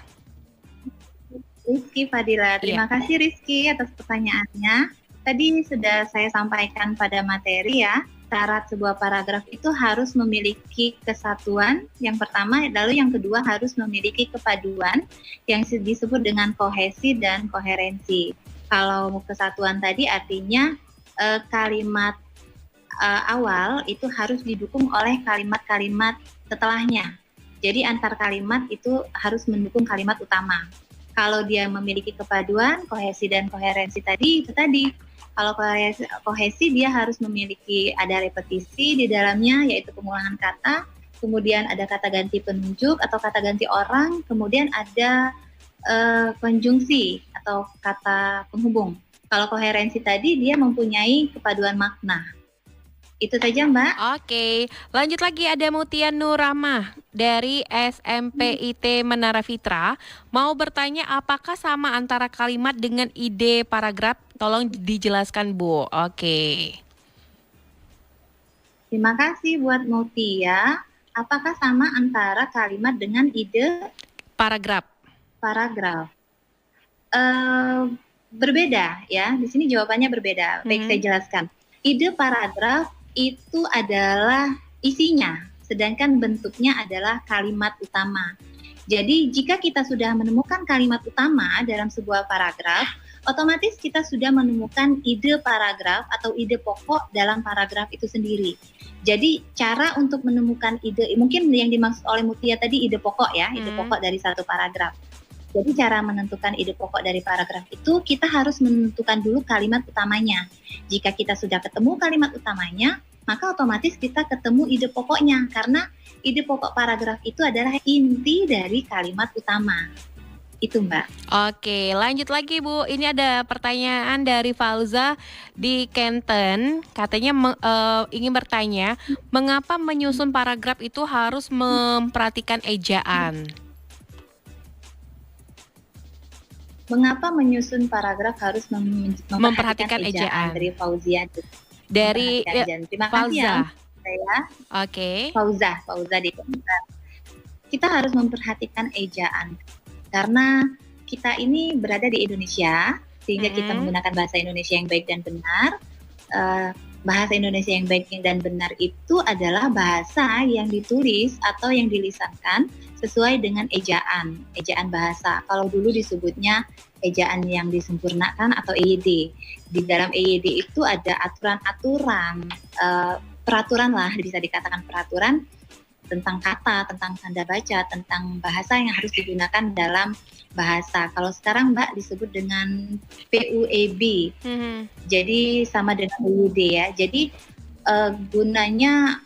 Rizky Fadila, terima kasih Rizky atas pertanyaannya. Tadi sudah saya sampaikan pada materi ya, syarat sebuah paragraf itu harus memiliki kesatuan yang pertama, lalu yang kedua harus memiliki kepaduan yang disebut dengan kohesi dan koherensi. Kalau kesatuan tadi artinya kalimat awal itu harus didukung oleh kalimat-kalimat setelahnya. Jadi antar kalimat itu harus mendukung kalimat utama. Kalau dia memiliki kepaduan, kohesi dan koherensi tadi, itu tadi. Kalau kohesi dia harus memiliki ada repetisi di dalamnya, yaitu pengulangan kata, kemudian ada kata ganti penunjuk atau kata ganti orang, kemudian ada konjungsi atau kata penghubung. Kalau koherensi tadi dia mempunyai kepaduan makna. Itu saja Mbak. Oke, lanjut lagi ada Mutia Nur Rahmah dari SMPIT Menara Fitra. Mau bertanya apakah sama antara kalimat dengan ide paragraf? Tolong dijelaskan Bu. Oke. Terima kasih buat Mutia. Apakah sama antara kalimat dengan ide paragraf? Berbeda ya. Di sini jawabannya berbeda. Baik, saya jelaskan. Ide paragraf itu adalah isinya, sedangkan bentuknya adalah kalimat utama. Jadi jika kita sudah menemukan kalimat utama dalam sebuah paragraf, otomatis kita sudah menemukan ide paragraf atau ide pokok dalam paragraf itu sendiri. Jadi cara untuk menemukan ide, mungkin yang dimaksud oleh Mutia tadi ide pokok ya, ide pokok dari satu paragraf. Jadi cara menentukan ide pokok dari paragraf itu kita harus menentukan dulu kalimat utamanya. Jika kita sudah ketemu kalimat utamanya, maka otomatis kita ketemu ide pokoknya karena ide pokok paragraf itu adalah inti dari kalimat utama. Itu Mbak. Oke, lanjut lagi Bu. Ini ada pertanyaan dari Fauza di Kenten. Katanya ingin bertanya, mengapa menyusun paragraf itu harus memperhatikan ejaan? Mengapa menyusun paragraf harus memperhatikan ejaan? Dari Fauzia. Dari terima Fauza. kasih ya. Saya. Oke. Fauza di Kenten. Kita harus memperhatikan ejaan. Karena kita ini berada di Indonesia, sehingga kita menggunakan bahasa Indonesia yang baik dan benar. Bahasa Indonesia yang baik dan benar itu adalah bahasa yang ditulis atau yang dilisankan sesuai dengan ejaan bahasa. Kalau dulu disebutnya ejaan yang disempurnakan atau EYD. Di dalam EYD itu ada aturan-aturan, peraturan lah, bisa dikatakan peraturan tentang kata, tentang tanda baca, tentang bahasa yang harus digunakan dalam bahasa. Kalau sekarang Mbak disebut dengan PUEB, jadi sama dengan EYD ya. Jadi gunanya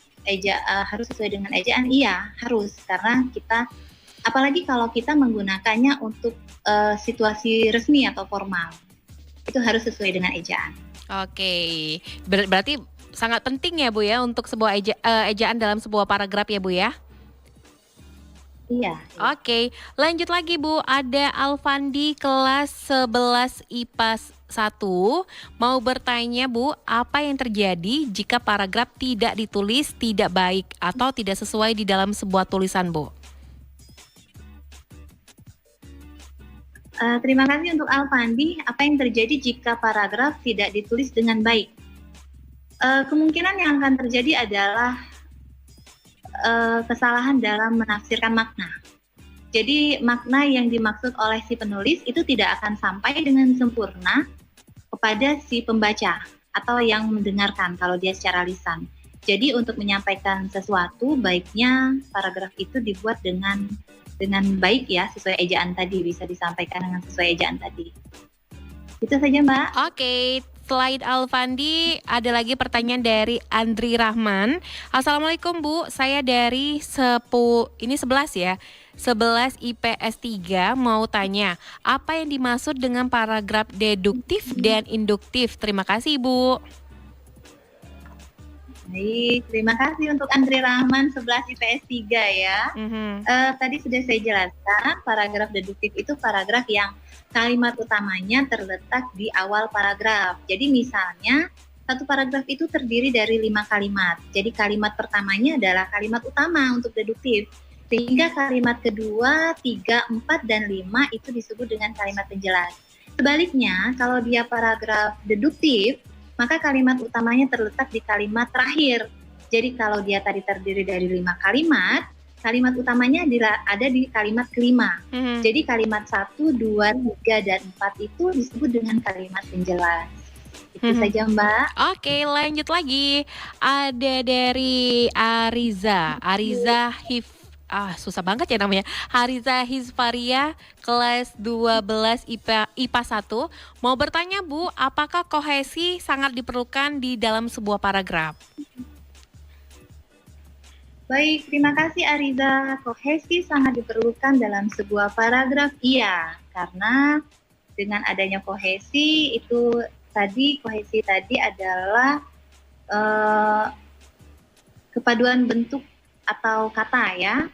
harus sesuai dengan ejaan, iya harus, karena kita, apalagi kalau kita menggunakannya untuk situasi resmi atau formal, itu harus sesuai dengan ejaan. Oke, berarti sangat penting ya Bu ya untuk sebuah ejaan dalam sebuah paragraf ya Bu ya? Iya. Oke, lanjut lagi Bu. Ada Alfandi kelas 11 IPA 1 mau bertanya Bu, apa yang terjadi jika paragraf tidak ditulis tidak baik atau tidak sesuai di dalam sebuah tulisan Bu? Terima kasih untuk Alfandi. Apa yang terjadi jika paragraf tidak ditulis dengan baik? Kemungkinan yang akan terjadi adalah kesalahan dalam menafsirkan makna. Jadi makna yang dimaksud oleh si penulis itu tidak akan sampai dengan sempurna kepada si pembaca atau yang mendengarkan kalau dia secara lisan. Jadi untuk menyampaikan sesuatu baiknya paragraf itu dibuat dengan baik ya, sesuai ejaan tadi, bisa disampaikan dengan sesuai ejaan tadi. Itu saja Mbak. Oke. Selain Alfandi, ada lagi pertanyaan dari Andri Rahman. Assalamualaikum Bu, saya dari 11 ya, 11 IPS 3 mau tanya, apa yang dimaksud dengan paragraf deduktif dan induktif? Terima kasih Bu. Baik, terima kasih untuk Andri Rahman 11 IPS 3 ya. Tadi sudah saya jelaskan, paragraf deduktif itu paragraf yang kalimat utamanya terletak di awal paragraf. Jadi misalnya satu paragraf itu terdiri dari 5 kalimat. Jadi kalimat pertamanya adalah kalimat utama untuk deduktif. Sehingga kalimat kedua, 3, 4, dan 5 itu disebut dengan kalimat penjelas. Sebaliknya, kalau dia paragraf deduktif, maka kalimat utamanya terletak di kalimat terakhir. Jadi kalau dia tadi terdiri dari 5 kalimat, kalimat utamanya ada di kalimat kelima. Jadi kalimat 1, 2, 3, dan 4 itu disebut dengan kalimat penjelas. Itu saja Mbak. Oke, lanjut lagi. Ada dari Ariza susah banget ya namanya. Hariza Hizfaria kelas 12 IPA 1 mau bertanya Bu, apakah kohesi sangat diperlukan di dalam sebuah paragraf? Baik, terima kasih Ariza. Kohesi sangat diperlukan dalam sebuah paragraf. Iya, karena dengan adanya kohesi kohesi tadi adalah kepaduan bentuk atau kata ya.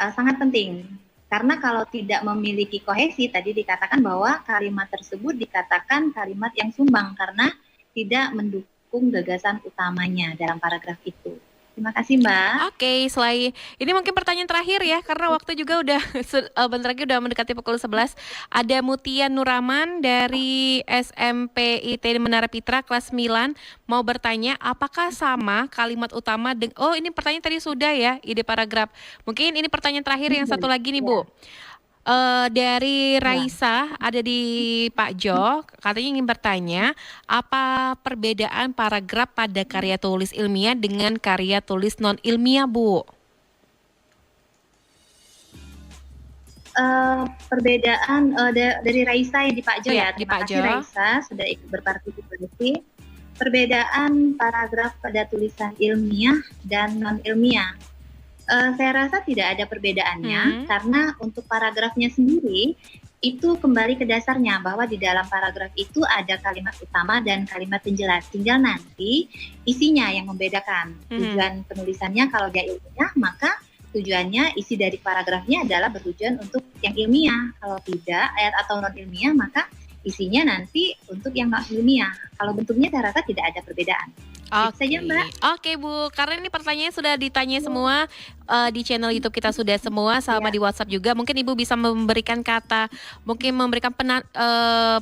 Sangat penting. Karena kalau tidak memiliki kohesi, tadi dikatakan bahwa kalimat tersebut dikatakan kalimat yang sumbang karena tidak mendukung gagasan utamanya dalam paragraf itu. Terima kasih Mbak. Oke, selain ini mungkin pertanyaan terakhir ya, karena waktu juga udah bentar lagi udah mendekati pukul 11. Ada Mutia Nuraman dari SMP IT Menara Pitra kelas 9 mau bertanya, apakah sama kalimat utama oh ini pertanyaan tadi sudah ya, ide paragraf. Mungkin ini pertanyaan terakhir yang satu lagi nih Bu. Dari Raisa ada di Pak Jo, katanya ingin bertanya apa perbedaan paragraf pada karya tulis ilmiah dengan karya tulis non ilmiah Bu? Perbedaan dari Raisa yang di Pak Jo ya, terima kasih Raisa sudah ikut berpartisipasi. Perbedaan paragraf pada tulisan ilmiah dan non ilmiah. Saya rasa tidak ada perbedaannya karena untuk paragrafnya sendiri itu kembali ke dasarnya bahwa di dalam paragraf itu ada kalimat utama dan kalimat penjelas. Tinggal nanti isinya yang membedakan. Tujuan penulisannya kalau dia ilmiah maka tujuannya isi dari paragrafnya adalah bertujuan untuk yang ilmiah. Kalau tidak ayat atau non ilmiah maka isinya nanti untuk yang non ilmiah. Kalau bentuknya saya rasa tidak ada perbedaan. Oke, Oke Bu, karena ini pertanyaannya sudah ditanya semua di channel YouTube kita sudah semua, sama di WhatsApp juga. Mungkin Ibu bisa memberikan kata, mungkin memberikan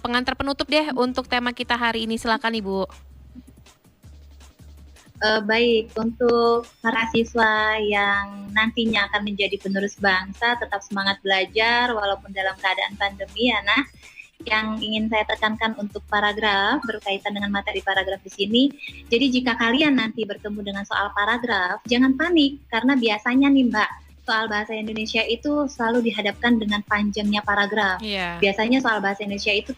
pengantar penutup deh untuk tema kita hari ini. Silakan Ibu. Baik, untuk para siswa yang nantinya akan menjadi penerus bangsa, tetap semangat belajar walaupun dalam keadaan pandemi ya nah. Yang ingin saya tekankan untuk paragraf berkaitan dengan materi paragraf di sini. Jadi jika kalian nanti bertemu dengan soal paragraf, jangan panik karena biasanya nih Mbak, soal bahasa Indonesia itu selalu dihadapkan dengan panjangnya paragraf. Biasanya soal bahasa Indonesia itu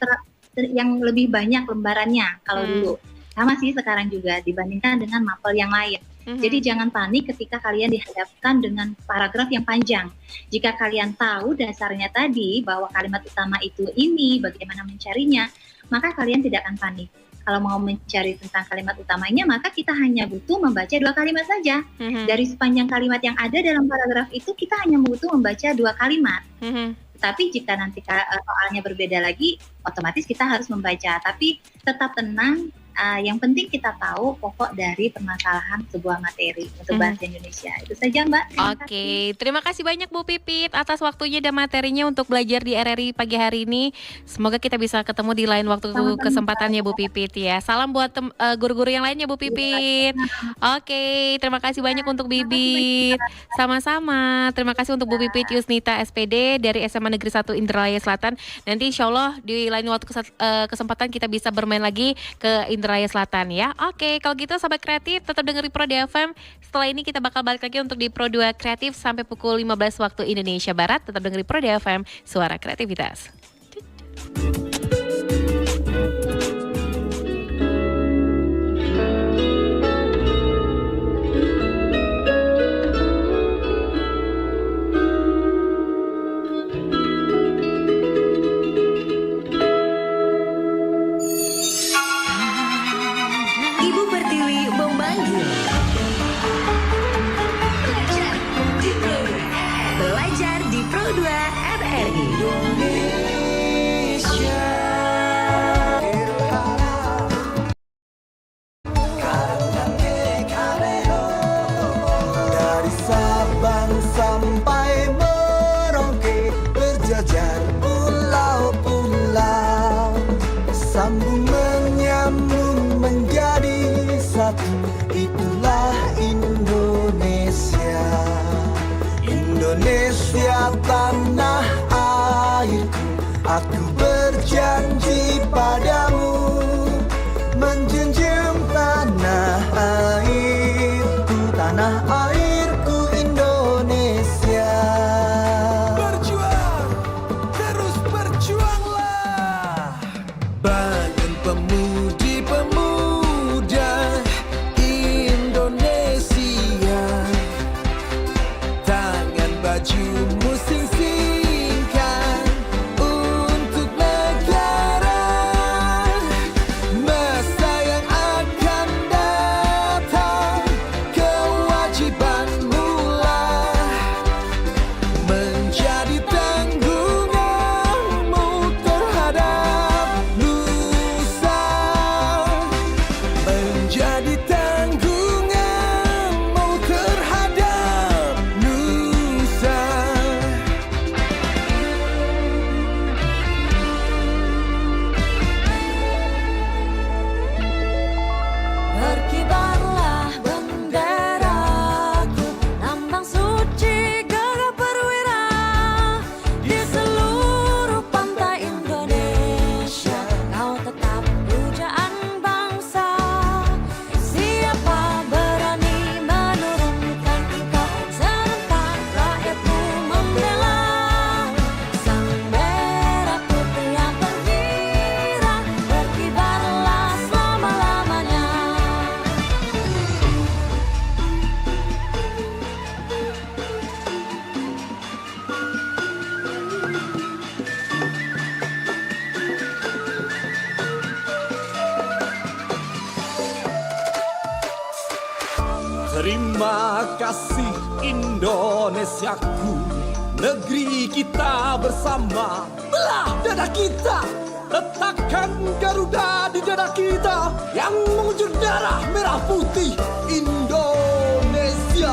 yang lebih banyak lembarannya kalau dulu. Sama sih sekarang juga dibandingkan dengan mapel yang lain. Jadi jangan panik ketika kalian dihadapkan dengan paragraf yang panjang. Jika kalian tahu dasarnya tadi bahwa kalimat utama itu ini, bagaimana mencarinya, maka kalian tidak akan panik. Kalau mau mencari tentang kalimat utamanya, maka kita hanya butuh membaca 2 kalimat saja. Dari sepanjang kalimat yang ada dalam paragraf itu, kita hanya butuh membaca 2 kalimat. Tapi jika nanti soalnya berbeda lagi, otomatis kita harus membaca. Tapi tetap tenang. Yang penting kita tahu pokok dari permasalahan sebuah materi untuk bahasa Indonesia. Itu saja Mbak. Oke, terima kasih banyak Bu Pipit atas waktunya dan materinya untuk belajar di RRI pagi hari ini. Semoga kita bisa ketemu di lain waktu kesempatannya Bu Pipit ya. Salam buat guru-guru yang lainnya Bu Pipit. Oke, terima kasih banyak untuk Bibit. Sama-sama. Terima kasih untuk Bu Pipit Yusnita SPD dari SMA Negeri 1 Indralaya Selatan. Nanti insya Allah di lain waktu kesempatan kita bisa bermain lagi ke Indralaya Selatan ya. Oke, kalau gitu Sahabat Kreatif tetap dengerin Pro 2 FM. Setelah ini kita bakal balik lagi untuk di Pro 2 Kreatif sampai pukul 15 waktu Indonesia Barat. Tetap dengerin Pro 2 FM, suara kreativitas. Belajar di Pro 2 RRI. Indonesia. Terima kasih Indonesiaku, negeri kita bersama. Belah dada kita, letakkan Garuda di dada kita yang mengucur darah merah putih Indonesia.